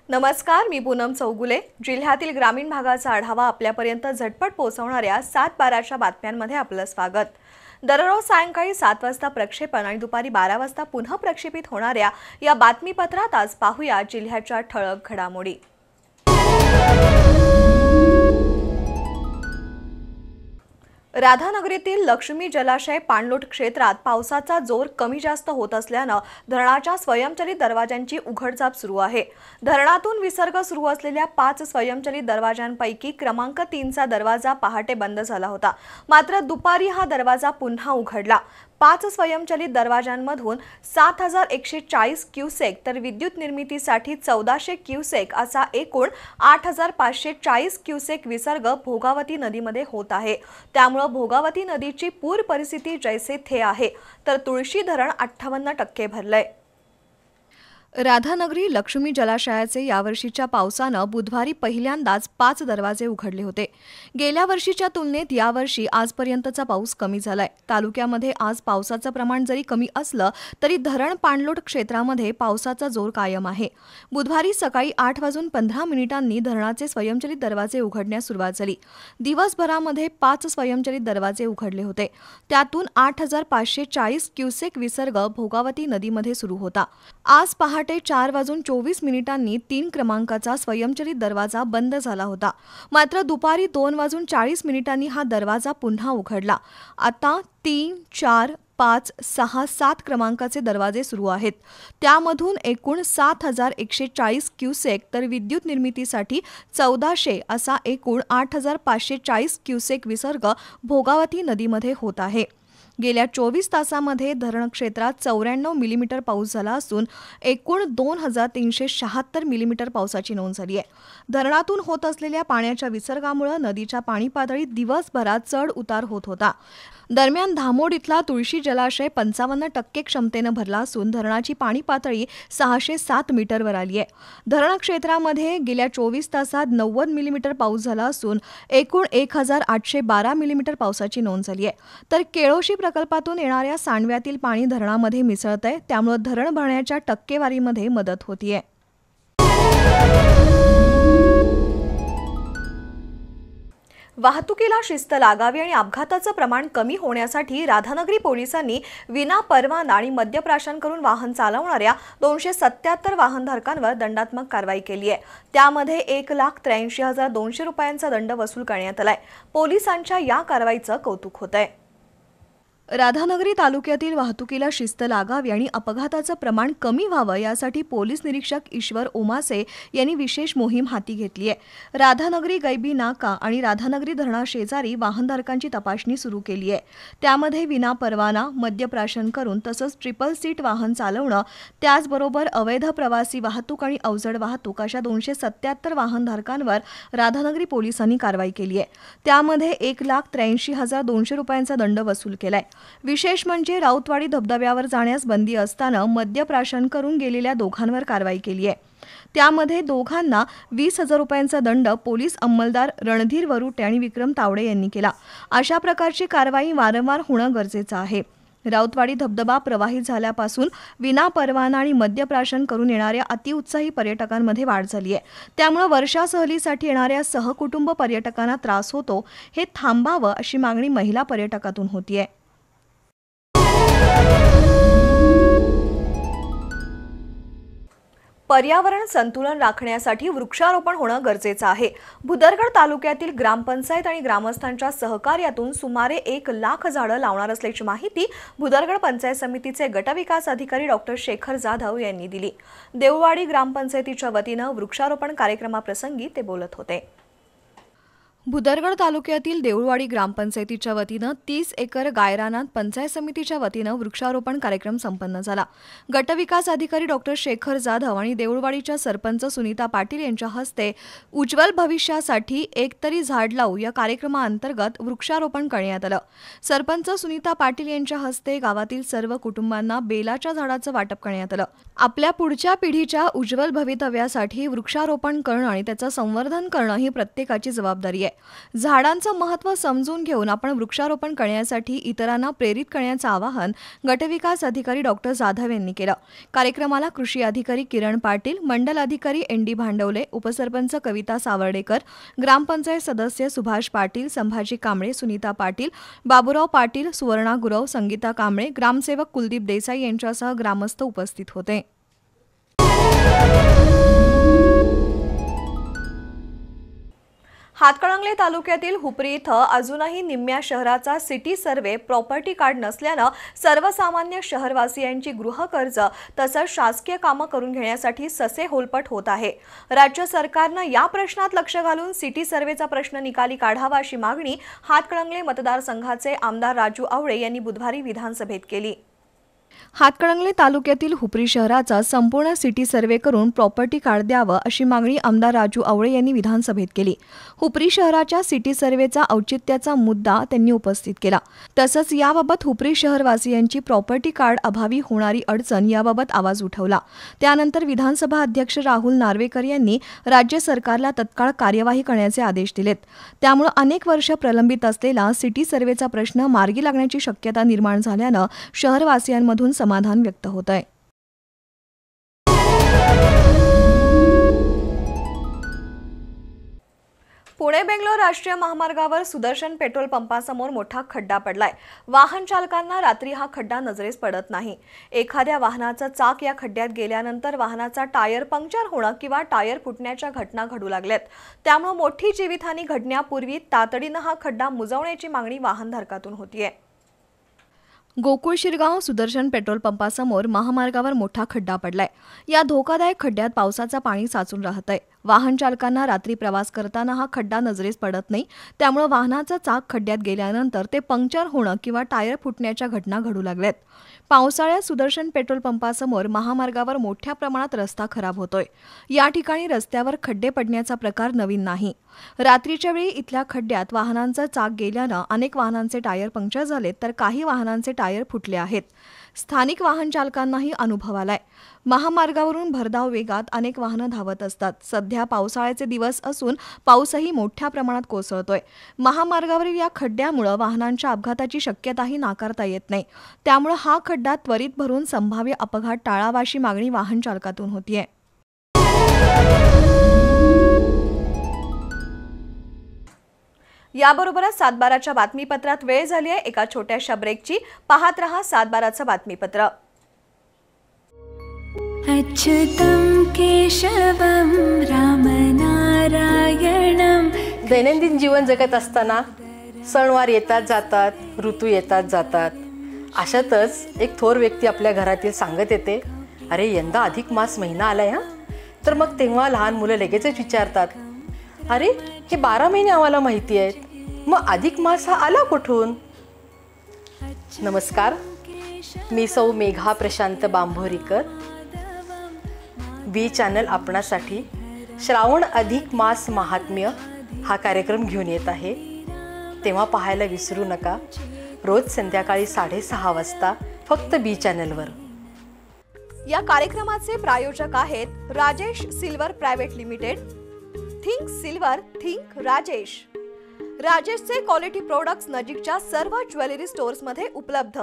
नमस्कार, मी पूनम चौगुले। जिल्ह्यातील ग्रामीण भागाचा आढावा आपल्यापर्यंत झटपट पोहोचवणाऱ्या 7-12च्या बातम्यांमध्ये आपलं स्वागत। दररोज सायंकाळी 7 वाजता प्रक्षेपण आणि दुपारी 12 वाजता पुन्हा प्रक्षेपित होणाऱ्या या बातमीपत्रात आज पाहूया जिल्ह्याच्या ठळक घडामोडी। राधानगरीतील लक्ष्मी जलाशय पाणलोट क्षेत्रात पावसाचा जोर कमी जास्त होत असल्याने धरणाच्या स्वयंचलित दरवाजांची उघडझाप सुरू आहे। धरणातून विसर्ग सुरू असलेल्या 5 स्वयंचलित दरवाजांपैकी क्रमांक 3चा दरवाजा पहाटे बंद झाला होता, मात्र दुपारी हा दरवाजा पुन्हा उघडला। 5 स्वयंचलित दरवाजांमधून 7140 क्युसेक तर विद्युत निर्मितीसाठी 1400 क्युसेक असा एकूण 8540 क्युसेक विसर्ग भोगावती नदीमध्ये होत आहे। त्यामुळे भोगावती नदीची पूर परिस्थिती जैसे थे आहे, तर तुळशी धरण 58% भरलंय। राधानगरी लक्ष्मी जलाशयाचे यावर्षीच्या पावसाने बुधवारी पहिल्यांदाच 5 दरवाजे उघडले होते। गेल्या वर्षीच्या तुलनेत यावर्षी आजपर्यंतचा पाऊस कमी झालाय। तालुक्यामध्ये आज पावसाचं प्रमाण जरी कमी असलं तरी धरण पाणलोट क्षेत्रामध्ये पावसाचा जोर कायम आहे। बुधवारी सकाळी 8:15 धरणाचे स्वयंचलित दरवाजे उघडण्यास सुरुवात झाली। दिवसभरामध्ये 5 स्वयंचलित दरवाजे उघडले होते, त्यातून 8540 क्युसेक विसर्ग भोगावती नदीमध्ये सुरू होता। आज पहाटे 4:24 3 क्रमांकाचा स्वयंचलित दरवाजा बंद झाला होता, मात्र दुपारी 2:40 हा दरवाजा पुन्हा उघडला। आता 3, 4, 5, 6, 7 क्रमांकाचे दरवाजे सुरू आहेत। त्यामधून एकूण 7140 क्युसेक तर विद्युत निर्मितीसाठी 1400 असा एकूण 8540 क्युसेक विसर्ग भोगावती नदीमध्ये होत आहे। गेल्या 24 तासांमध्ये धरण क्षेत्रात 94 मिलीमीटर पाऊस झाला असून एकूण 2376 मिलीमीटर पावसाची नोंद झाली आहे। धरणातून होत असलेल्या पाण्याच्या विसर्गामुळे नदीच्या पाणी पातळीत दिवसभरात चढ उतार होत होता। दरम्यान धामोड इथला तुळशी जलाशय 55% क्षमतेने भरला असून धरणाची पाणी पातळी 607 मीटरवर आली आहे। धरण क्षेत्रामध्ये गेल्या 24 तासात 90 मिलीमीटर पाऊस झाला असून एकूण 1812 मिलीमीटर पावसाची नोंद झाली आहे। तर केळोशी प्रकल्पातून येणाऱ्या सांडव्यातील पाणी धरणामध्ये मिसळतंय, त्यामुळे धरण भरण्याच्या टक्केवारीमध्ये मदत होतीये। वाहतुकीला शिस्त लागावी आणि अपघाताचं प्रमाण कमी होण्यासाठी राधानगरी पोलिसांनी विना परवाना आणि मद्यप्राशन करून वाहन चालवणाऱ्या 277 वाहनधारकांवर दंडात्मक कारवाई केली आहे। त्यामध्ये 1,83,200 रुपयांचा दंड वसूल करण्यात आलाय। पोलिसांच्या या कारवाईचं कौतुक होतंय। राधानगरी तालुक्यातील वाहतुकीला शिस्त लागावी आणि अपघाताचं प्रमाण कमी व्हावं यासाठी पोलीस निरीक्षक ईश्वर ओमासे यांनी विशेष मोहीम हाती घेतली आहे। राधानगरी गैबी नाका आणि राधानगरी धरणाशेजारी वाहनधारकांची तपासणी सुरू केली आहे। त्यामध्ये विना परवाना, मद्यप्राशन करून तसंच ट्रिपल सीट वाहन चालवणं, त्याचबरोबर अवैध प्रवासी वाहतूक आणि अवजड वाहतूक अशा 277 वाहनधारकांवर राधानगरी पोलिसांनी कारवाई केली आहे। त्यामध्ये 1,83,200 रुपयांचा दंड वसूल केलाय। विशेष म्हणजे राऊतवाडी धबधब्यावर जाण्यास बंदी असताना मद्यप्राशन करून गेलेल्या दोघांवर कारवाई केली आहे। त्यामध्ये दोघांना 20,000 रुपयांचा दंड पोलीस अंमलदार रणधीर वरुटे आणि विक्रम तावडे यांनी केला। अशा प्रकारची कारवाई वारंवार होणं गरजेचं आहे। राऊतवाडी धबधबा प्रवाहित झाल्यापासून विना परवाना आणि मद्यप्राशन करून येणाऱ्या अतिउत्साही पर्यटकांमध्ये वाढ झाली आहे। त्यामुळे वर्षा सहलीसाठी येणाऱ्या सहकुटुंब पर्यटकांना त्रास होतो, हे थांबावं अशी मागणी महिला पर्यटकातून होतीये। पर्यावरण संतुलन राखण्यासाठी वृक्षारोपण होणं गरजेचं आहे। भुदरगड तालुक्यातील ग्रामपंचायत आणि ग्रामस्थांच्या सहकार्यातून सुमारे 1 लाख झाडं लावणार असल्याची माहिती भुदरगड पंचायत समितीचे गटविकास अधिकारी डॉक्टर शेखर जाधव यांनी दिली। देऊळवाडी ग्रामपंचायतीच्या वतीनं वृक्षारोपण कार्यक्रमाप्रसंगी ते बोलत होते। भुदरगड तालुक्यातील देऊळवाडी ग्रामपंचायतीच्या वतीनं 30 एकर गायरानात पंचायत समितीच्या वतीनं वृक्षारोपण कार्यक्रम संपन्न झाला। गटविकास अधिकारी डॉक्टर शेखर जाधव आणि देऊळवाडीच्या सरपंच सुनीता पाटील यांच्या हस्ते उज्ज्वल भविष्यासाठी एक तरी झाड लावू या कार्यक्रमाअंतर्गत वृक्षारोपण करण्यात आलं। सरपंच सुनीता पाटील यांच्या हस्ते गावातील सर्व कुटुंबांना बेलाच्या झाडाचं वाटप करण्यात आलं। आपल्या पुढच्या पिढीच्या उज्ज्वल भवितव्यासाठी वृक्षारोपण करणं आणि त्याचं संवर्धन करणं ही प्रत्येकाची जबाबदारी आहे। झाडांचं महत्त्व समजून घेऊन आपण वृक्षारोपण करण्यासाठी इतरांना प्रेरित करण्याचं आवाहन गटविकास अधिकारी डॉक्टर जाधव यांनी केलं। कार्यक्रमाला कृषी अधिकारी किरण पाटील, मंडल अधिकारी ND भांडवले, उपसरपंच कविता सावर्डेकर, ग्रामपंचायत सदस्य सुभाष पाटील, संभाजी कांबळे, सुनीता पाटील, बाबूराव पाटील, सुवर्णा गुरव, संगीता कांबळे, ग्रामसेवक कुलदीप देसाई यांच्यासह ग्रामस्थ उपस्थित होते। हातकणंगले तालुक्यातील हुपरी इथं अजूनही निम्म्या शहराचा सिटी सर्व्हे प्रॉपर्टी कार्ड नसल्यानं सर्वसामान्य शहरवासियांची गृहकर्ज तसंच शासकीय कामं करून घेण्यासाठी ससे होलपट होत आहे। राज्य सरकारनं या प्रश्नात लक्ष घालून सिटी सर्व्हेचा प्रश्न निकाली काढावा अशी मागणी हातकणंगले मतदारसंघाचे आमदार राजू आवळे यांनी बुधवारी विधानसभेत केली। हातकणंगले तालुक्यातील हुपरी शहराचा संपूर्ण सिटी सर्व्हे करून प्रॉपर्टी कार्ड द्यावं अशी मागणी आमदार राजू आवळे यांनी विधानसभेत केली। हुपरी शहराच्या सिटी सर्व्हेचा औचित्याचा मुद्दा त्यांनी उपस्थित केला। तसंच याबाबत हुपरी शहरवासियांची प्रॉपर्टी कार्ड अभावी होणारी अडचण याबाबत आवाज उठवला। त्यानंतर विधानसभा अध्यक्ष राहुल नार्वेकर यांनी राज्य सरकारला तत्काळ कार्यवाही करण्याचे आदेश दिलेत। त्यामुळे अनेक वर्ष प्रलंबित असलेला सिटी सर्व्हेचा प्रश्न मार्गी लागण्याची शक्यता निर्माण झाल्यानं शहरवासियांमधून समाधान व्यक्त होत आहे। पुणे बेंगलोर राष्ट्रीय महामार्गावर सुदर्शन पेट्रोल पंपासमोर मोठा खड्डा पडलाय। वाहन चालकांना रात्री हा खड्डा नजरेस पडत नाही। एखाद्या वाहनाचं चाक या खड्ड्यात गेल्यानंतर वाहनाचा टायर पंक्चर होणं किंवा टायर फुटण्याच्या घटना घडू लागल्यात। त्यामुळे मोठी जीवितहानी घडण्यापूर्वी तातडीनं हा खड्डा मुजवण्याची मागणी वाहनधारकातून होतीये। गोकुळ शिरगाव सुदर्शन पेट्रोल पंपासमोर महामार्गावर मोठा खड्डा पडलाय। या धोकादायक खड्ड्यात पावसाचं पाणी साचून राहतंय। वाहन चालकांना रात्री प्रवास करताना हा खड्डा नजरेस पडत नाही। त्यामुळे वाहनाचं चाक खड्ड्यात गेल्यानंतर ते पंक्चर होणं किंवा टायर फुटण्याच्या घटना घडू लागल्यात। पावसाळ्यात सुदर्शन पेट्रोल पंपासमोर महामार्गावर मोठ्या प्रमाणात रस्ता खराब होतोय। या ठिकाणी रस्त्यावर खड्डे पडण्याचा प्रकार नवीन नाही। रात्रीच्या वेळी इथल्या खड्ड्यात वाहनांचं चाक गेल्यानं अनेक वाहनांचे टायर पंक्चर झालेत तर काही वाहनांचे टायर फुटले आहेत। स्थानिक वाहन चालकांनाही अनुभव आलाय। महामार्गावरून भरधाव वेगात अनेक वाहनं धावत असतात। सध्या पावसाळ्याचे दिवस असून पाऊसही मोठ्या प्रमाणात कोसळतोय। महामार्गावरील या खड्ड्यामुळे वाहनांच्या अपघाताची शक्यताही नाकारता येत नाही। त्यामुळे हा खड्डा त्वरित भरून संभाव्य अपघात टाळावा अशी मागणी वाहन चालकातून होतीये। याबरोबरच 7/12च्या बातमीपत्रात वेळ झाली आहे एका छोट्याशा ब्रेकची। पाहत रहा 7/12चं बातमीपत्र। अच्युतं केशवं रामनारायणं। दैनंदिन जीवन जगत असताना सणवार येतात जातात, ऋतू येतात जातात। अशातच एक थोर व्यक्ती आपल्या घरातील सांगत येते, अरे यंदा अधिक मास महिना आलाय हा। तर मग तेव्हा लहान मुलं लगेचच विचारतात, अरे हे 12 महिने आम्हाला माहिती आहेत, मग अधिक मास हा आला कुठून? नमस्कार, मी सौ मेघा प्रशांत बांभोरीकर। बी चॅनल आपणासाठी श्रावण अधिक मास महात्म्य हा कार्यक्रम घेऊन येत आहे। तेव्हा पाहायला विसरू नका, रोज संध्याकाळी 6:30 वाजता फक्त बी चॅनलवर। या कार्यक्रमाचे प्रायोजक आहेत Rajesh silver private limited. Think silver, think Rajesh. राजेशचे क्वालिटी प्रोडक्ट्स नजीकच्या सर्व ज्वेलरी स्टोअर्समध्ये उपलब्ध।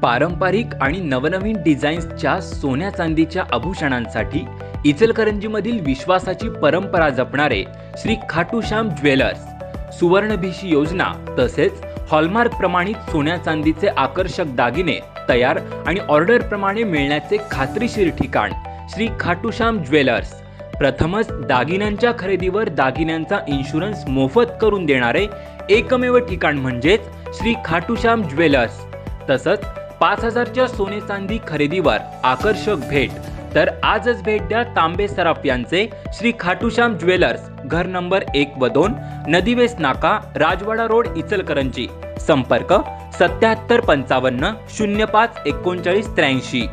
पारंपरिक आणि नवनवीन डिझाईन्सच्या सोन्या चांदीच्या आभूषणांसाठी इचलकरंजीमधील विश्वासाची परंपरा जपणारे श्री खाटूश्याम ज्वेलर्स सुवर्णभिषी योजना तसेच हॉलमार्क प्रमाणित सोन्या चांदीचे आकर्षक दागिने तयार आणि ऑर्डर प्रमाणे मिळण्याचे खात्रीशीर ठिकाण श्री खाटूश्याम ज्वेलर्स। प्रथमच दागिन्यांच्या खरेदीवर दागिन्यांचा इन्शुरन्स मोफत करून देणारे एकमेव ठिकाण म्हणजेच श्री खाटूश्याम ज्वेलर्स। तसंच 5000च्या सोने चांदी खरेदीवर आकर्षक भेट। तर आजच भेट द्या तांबे सराफ यांचे श्री खाटूश्याम ज्वेलर्स, घर नंबर 1 व 2, नदीवेस नाका, राजवाडा रोड, इचलकरंजी। संपर्क 7755 05 39 83।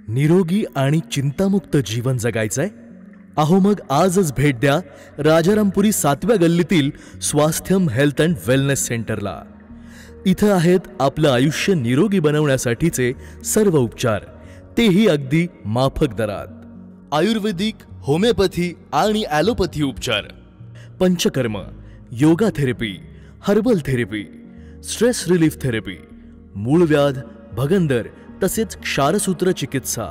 निरोगी आणि चिंतामुक्त जीवन जगायचंय? अहो मग आजच भेट द्या राजारामपुरी 7व्या गल्लीतील स्वास्थ्यम हेल्थ अँड वेलनेस सेंटरला। इथं आहेत आपलं आयुष्य निरोगी बनवण्यासाठीचे सर्व उपचार, तेही अगदी माफक दरात। आयुर्वेदिक, होमिओपॅथी आणि ॲलोपॅथी उपचार, panchakarma, yoga therapy, herbal therapy, stress relief therapy, मूळव्याध, भगंदर तसेच क्षारसूत्र चिकित्सा,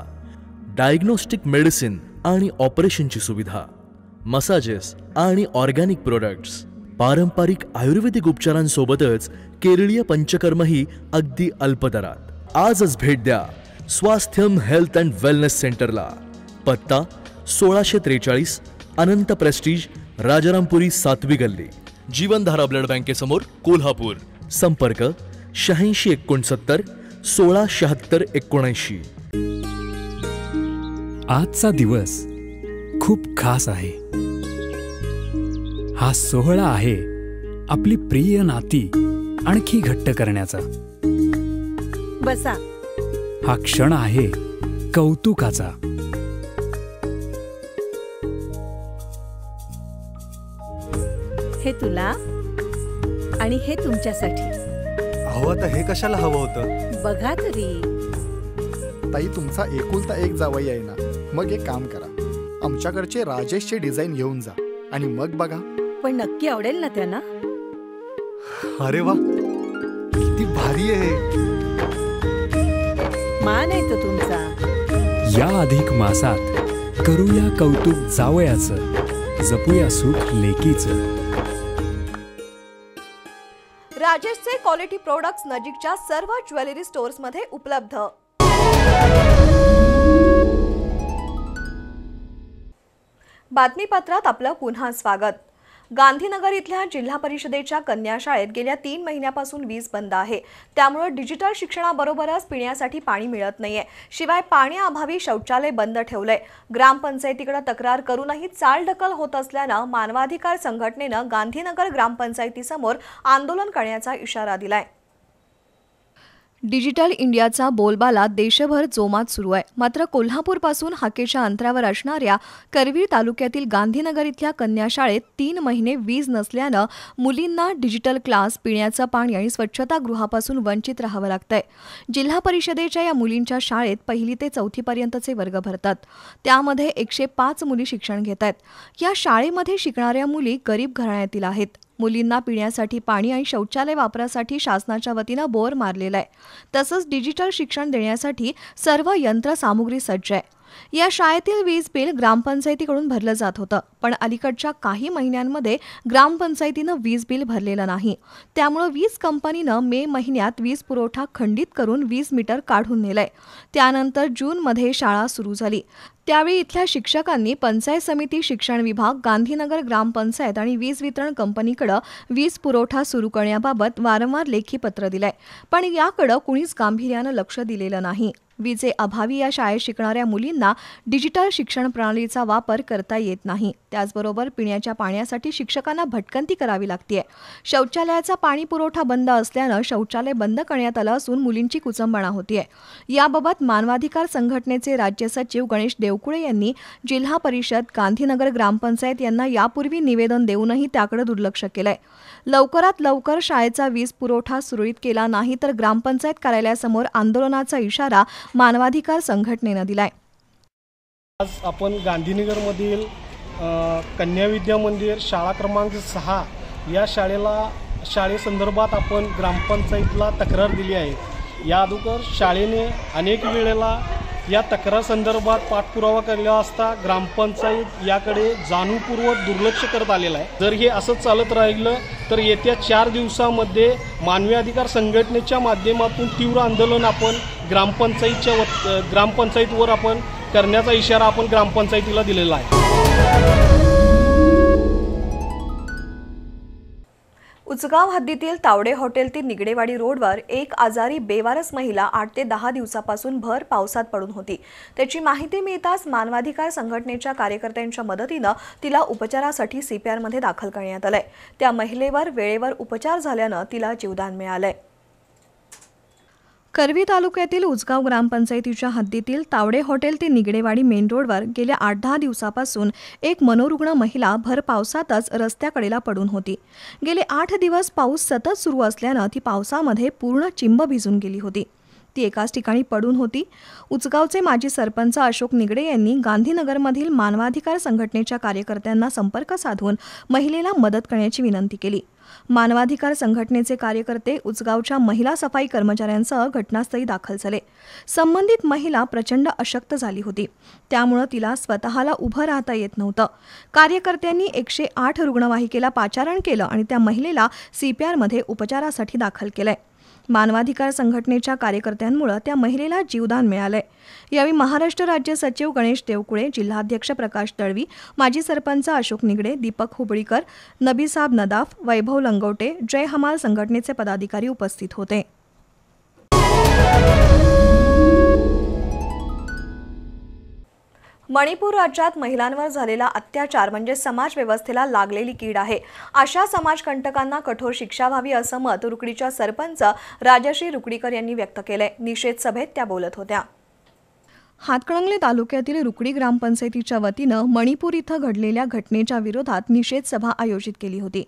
डायग्नोस्टिक मेडिसिन आणि ऑपरेशनची सुविधा, मसाजेस आणि ऑर्गॅनिक प्रोडक्ट्स, पारंपरिक आयुर्वेदिक उपचारांसोबतच केरळीय पंचकर्मही अगदी अल्प दरात। आजच भेट द्या स्वास्थ्यम हेल्थ अँड वेलनेस सेंटरला। पत्ता 1643 अनंत प्रेस्टीज, राजारामपुरी 7वी गल्ली, जीवनधारा ब्लड बँकेसमोर, कोल्हापूर। संपर्क 8669 1676 79। आजचा दिवस खूप खास आहे। हा सोहळा आहे आपली प्रिय नाती आणखी घट्ट करण्याचा। बसा। हा क्षण आहे कौतुकाचा। हे तुला आणि हे तुमच्यासाठी। अहो आता हे कशाला हवं होतं? बघा तरी। ताई तुमचा एकुलता एक जावई आहे ना, मग एक काम करा, आमच्याकडचे राजेशचे डिझाईन घेऊन जा आणि मग बघा। पण नक्की आवडेल ना त्यांना? अरे वा, किती भारी आहे। मान आहे तो तुमचा। या अधिक मासात करूया कौतुक जावयाचं, जपूया सुख लेकीचं। राजेशचे क्वालिटी प्रोडक्ट्स नजीकच्या सर्व ज्वेलरी स्टोअर्समध्ये उपलब्ध। बातमीपत्रात आपलं पुन्हा स्वागत। गांधीनगर इथल्या जिल्हा परिषदेच्या कन्या शाळेत गेल्या 3 महिन्यापासून वीज बंद आहे। त्यामुळे डिजिटल शिक्षणाबरोबरच पिण्यासाठी पाणी मिळत नाहीये। शिवाय पाण्याअभावी शौचालय बंद ठेवलंय। ग्रामपंचायतीकडे तक्रार करूनही चालढकल होत असल्यानं मानवाधिकार संघटनेनं गांधीनगर ग्रामपंचायतीसमोर आंदोलन करण्याचा इशारा दिलाय। डिजिटल इंडियाचा बोलबाला देशभर जोमात सुरू आहे। मात्र कोल्हापूरपासून हाकेच्या अंतरावर असणाऱ्या करवीर तालुक्यातील गांधीनगर इथल्या कन्या शाळेत 3 महिने वीज नसल्यानं मुलींना डिजिटल क्लास, पिण्याचं पाणी आणि स्वच्छतागृहापासून वंचित राहावं लागतंय। जिल्हा परिषदेच्या या मुलींच्या शाळेत 1ली ते 4थी पर्यंतचे वर्ग भरतात। त्यामध्ये 105 मुली शिक्षण घेत आहेत। या शाळेमध्ये शिकणाऱ्या मुली गरीब घराण्यातील आहेत। मुलींना पिण्यासाठी पाणी आणि शौचालय वापरासाठी शासनाच्या वतीनं बोर मारलेला आहे। तसंच डिजिटल शिक्षण देण्यासाठी सर्व यंत्रसामुग्री सज्ज आहे। या शाळेतील वीज बिल ग्रामपंचायतीकडून भरलं जात होतं, पण अलीकडच्या काही महिन्यांमध्ये ग्रामपंचायतीनं वीज बिल भरलेलं नाही। त्यामुळे वीज कंपनीनं मे महिन्यात वीज पुरवठा खंडित करून 20 मीटर काढून नेलंय। त्यानंतर जूनमध्ये शाळा सुरू झाली। त्यावेळी इथल्या शिक्षकांनी पंचायत समिती, शिक्षण विभाग, गांधीनगर ग्रामपंचायत आणि वीज वितरण कंपनीकडे वीज पुरवठा सुरू करण्याबाबत वारंवार लेखी पत्र दिलंय, पण याकडे कुणीच गांभीर्यानं लक्ष दिलेलं नाही। वीजे अभावी या शाळेत शिकणाऱ्या मुलींना डिजिटल शिक्षण प्रणालीचा वापर करता येत नाही। त्याचबरोबर पिण्याच्या पाण्यासाठी शिक्षकांना भटकंती करावी लागते। शौचालयाचा पाणी पुरवठा बंद असल्यानं शौचालय बंद करण्यात आलं असून मुलींची कुचंबणा होतीये। याबाबत मानवाधिकार संघटनेचे राज्य सचिव गणेश देवकुळे यांनी जिल्हा परिषद, गांधीनगर ग्रामपंचायत यांना यापूर्वी निवेदन देऊनही त्याकडे दुर्लक्ष केलंय। लवकरात लवकर शाळेचा वीज पुरवठा सुरळीत केला नाही तर ग्रामपंचायत कार्यालयासमोर आंदोलनाचा इशारा मानवाधिकार संघटनेनं दिलाय। आज आपण गांधीनगरमधील कन्या विद्या मंदिर शाळा क्रमांक 6 या शाळेसंदर्भात आपण ग्रामपंचायतीला तक्रार दिली आहे। या अगोदर शाळेने अनेक वेळेला या तक्रारसंदर्भात पाठपुरावा केला असता ग्रामपंचायत याकडे जाणीवपूर्वक दुर्लक्ष करत आलेलं आहे। जर हे असंच चालत राहिलं तर येत्या 4 दिवसामध्ये मानवी अधिकार संघटनेच्या माध्यमातून तीव्र आंदोलन आपण ग्रामपंचायतीवर आपण करण्याचा इशारा आपण ग्रामपंचायतीला दिलेला आहे। उचगाव हद्दीतील तावडे हॉटेल ते निगडेवाडी रोडवर एक आजारी बेवारस महिला 8 ते 10 दिवसापासून भर पावसात पडून होती। त्याची माहिती मिळताच मानवाधिकार संघटनेच्या कार्यकर्त्यांच्या मदतीनं तिला उपचारासाठी CPR मध्ये दाखल करण्यात आलंय। त्या महिलेवर वेळेवर उपचार झाल्यानं तिला जीवदान मिळालंय। करवी तालुक्यातील उचगाव ग्रामपंचायतीच्या हद्दीतील तावडे हॉटेल ते निगडेवाडी मेन रोडवर गेल्या 8-10 दिवसापासून एक मनोरुग्ण महिला भर पावसातच रस्त्याकडेला पडून होती। गेले 8 दिवस पाऊस सतत सुरू असल्यानं ती पावसामध्ये पूर्ण चिंब भिजून गेली होती। ती एकाच ठिकाणी पडून होती. उचगावचे माजी सरपंच अशोक निगडे यांनी गांधीनगरमधील मानवाधिकार संघटनेच्या कार्यकर्त्यांना संपर्क साधून महिलेला मदत करण्याची विनंती केली. मानवाधिकार संघटनेचे कार्यकर्ते उचगावच्या महिला सफाई कर्मचाऱ्यांसह घटनास्थळी दाखल झाले. संबंधित महिला प्रचंड अशक्त झाली होती, त्यामुळे तिला स्वतःला उभं राहता येत नव्हतं. कार्यकर्त्यांनी 108 रुग्णवाहिकेला पाचारण केलं आणि त्या महिलेला CPRमध्ये उपचारासाठी दाखल केलंय. मानवाधिकार संघटनेच्या कार्यकर्त्यांमुळे त्या महिलेला जीवदान मिळालंय. यावेळी महाराष्ट्र राज्य सचिव गणेश देवकुळे, जिल्हाध्यक्ष प्रकाश दळवी, माजी सरपंच अशोक निगडे, दीपक हुबळीकर, नबीसाब नदाफ, वैभव लंगोटे, जय हमाल संघटनेचे पदाधिकारी उपस्थित होते. मणिपूर राज्यात महिलांवर झालेला अत्याचार म्हणजे समाज व्यवस्थेला लागलेली कीड आहे. अशा समाजकंटकांना कठोर शिक्षा व्हावी असं मत रुकडीच्या सरपंच राजश्री रुकडीकर यांनी व्यक्त केलंय. निषेध सभेत त्या बोलत होत्या. हातकणंगले तालुक्यातील रुकडी ग्रामपंचायतीच्या वतीनं मणिपूर इथं घडलेल्या घटनेच्या विरोधात निषेध सभा आयोजित केली होती.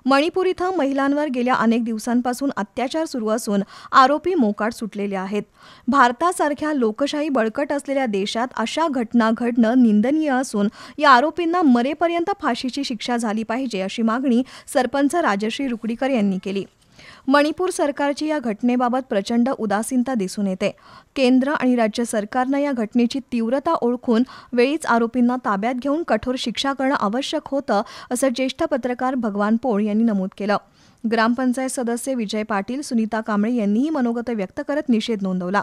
मणिपूर इथं महिलांवर गेल्या अनेक दिवसांपासून अत्याचार सुरू असून आरोपी मोकाट सुटलेले आहेत. भारतासारख्या लोकशाही बळकट असलेल्या देशात अशा घटना घडणं निंदनीय असून या आरोपींना मरेपर्यंत फाशीची शिक्षा झाली पाहिजे अशी मागणी सरपंच राजश्री रुकडीकर यांनी केली. मणिपूर सरकारची या घटनेबाबत प्रचंड उदासीनता दिसून येते. केंद्र आणि राज्य सरकारनं या घटनेची तीव्रता ओळखून वेळीच आरोपींना ताब्यात घेऊन कठोर शिक्षा करणं आवश्यक होतं असं ज्येष्ठ पत्रकार भगवान पोळ यांनी नमूद केलं. ग्रामपंचायत सदस्य विजय पाटील, सुनीता कांबळे यांनीही मनोगत व्यक्त करत निषेध नोंदवला.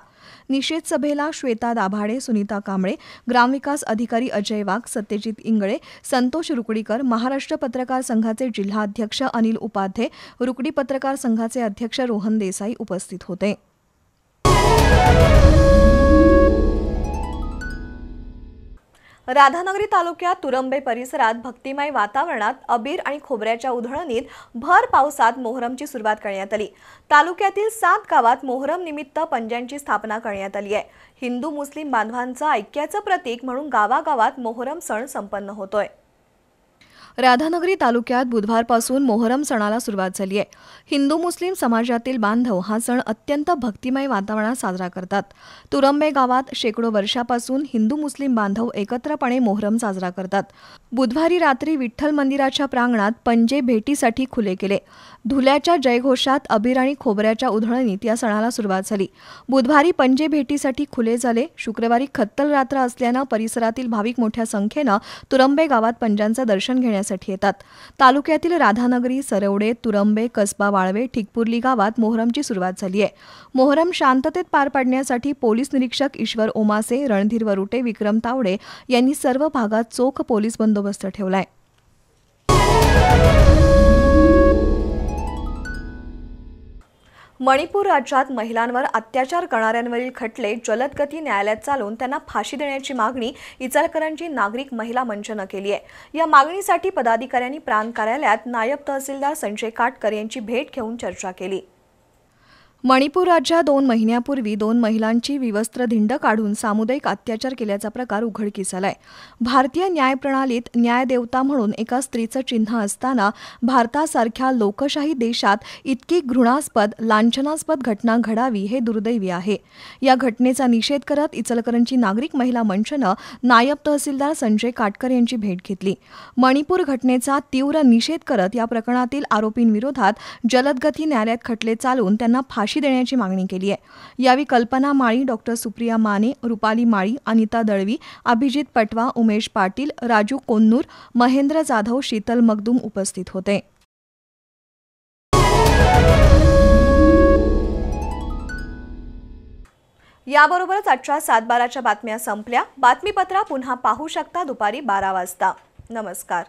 निषेध सभेला श्वेता दाभाडे, सुनीता कांबळे, ग्रामविकास अधिकारी अजय वाघ, सत्यजित इंगळे, संतोष रुकडीकर, महाराष्ट्र पत्रकार संघाचे जिल्हाध्यक्ष अनिल उपाध्ये, रुकडी पत्रकार संघाचे अध्यक्ष रोहन देसाई उपस्थित होते. राधानगरी तालुक्यात तुरंबे परिसरात भक्तिमय वातावरणात अबीर आणि खोबऱ्याच्या उधळणीत भर पावसात मोहरमची सुरुवात करण्यात आली. तालुक्यातील 7 गावात मोहरम निमित्त पंजांची स्थापना करण्यात आली आहे. हिंदू मुस्लिम बांधवांचं ऐक्याचं प्रतीक म्हणून गावागावात मोहरम सण संपन्न होतोय. राधानगरी तालुक्यात बुधवारपासून मोहरम सणाला सुरुवात झाली आहे. हिंदू मुस्लिम समाजातील बांधव हा सण अत्यंत भक्तिमय वातावरणात साजरा करतात. तुरंबे गावात शेकडो वर्षापासून हिंदू मुस्लिम बांधव एकत्रपणे मोहरम साजरा करतात. बुधवारी रात्री विठ्ठल मंदिराच्या प्रांगणात पंजे भेटीसाठी खुले केले. धुल्याच्या जयघोषात अबीर आणि खोबऱ्याच्या उधळणीत या सणाला सुरुवात झाली. बुधवारी पंजे भेटीसाठी खुले झाले. शुक्रवारी खत्तल रात्र असल्यानं परिसरातील भाविक मोठ्या संख्येनं तुरंबे गावात पंजांचं दर्शन घेण्यासाठी येतात. तालुक्यातील राधानगरी, सरवडे, तुरंबे, कसबा वाळवे, ठिकपुर्ली गावात मोहरमची सुरुवात झाली आहे. मोहरम शांततेत पार पाडण्यासाठी पोलीस निरीक्षक ईश्वर ओमासे, रणधीर वरुटे, विक्रम तावडे यांनी सर्व भागात चोख पोलीस बंदोबस्त ठेवलाय. मणिपूर राज्यात महिलांवर अत्याचार करणाऱ्यांवरील खटले जलद गती न्यायालयात चालवून त्यांना फाशी देण्याची मागणी इचलकरंजी नागरिक महिला मंचनं केली आहे. या मागणीसाठी पदाधिकाऱ्यांनी प्रांत कार्यालयात नायब तहसीलदार संजय काटकर यांची भेट घेऊन चर्चा केली. मणिपूर राज्यात 2 महिन्यापूर्वी 2 महिलांची विवस्त्र धिंड काढून सामुदायिक अत्याचार केल्याचा प्रकार उघडकीस आलाय. भारतीय न्यायप्रणालीत न्यायदेवता म्हणून एका स्त्रीचं चिन्ह असताना भारतासारख्या लोकशाही देशात इतकी घृणास्पद, लांछनास्पद घटना घडावी हे दुर्दैवी आहे. या घटनेचा निषेध करत इचलकरंजी नागरिक महिला मंचनं नायब तहसीलदार संजय काटकर यांची भेट घेतली. मणिपूर घटनेचा तीव्र निषेध करत या प्रकरणातील आरोपींविरोधात जलदगती न्यायालयात खटले चालवून त्यांना फाशी देण्याची मागणी केली आहे. यावेळी कल्पना माळी, डॉक्टर सुप्रिया माने, रुपाली माळी, अनिता दळवी, अभिजित पटवा, उमेश पाटील, राजू कोन्नूर, महेंद्र जाधव, शीतल मगदूम उपस्थित होते. याबरोबरच आजच्या 7:12च्या बातम्या संपल्या. बातमीपत्र पुन्हा पाहू शकता दुपारी 12 वाजता. नमस्कार.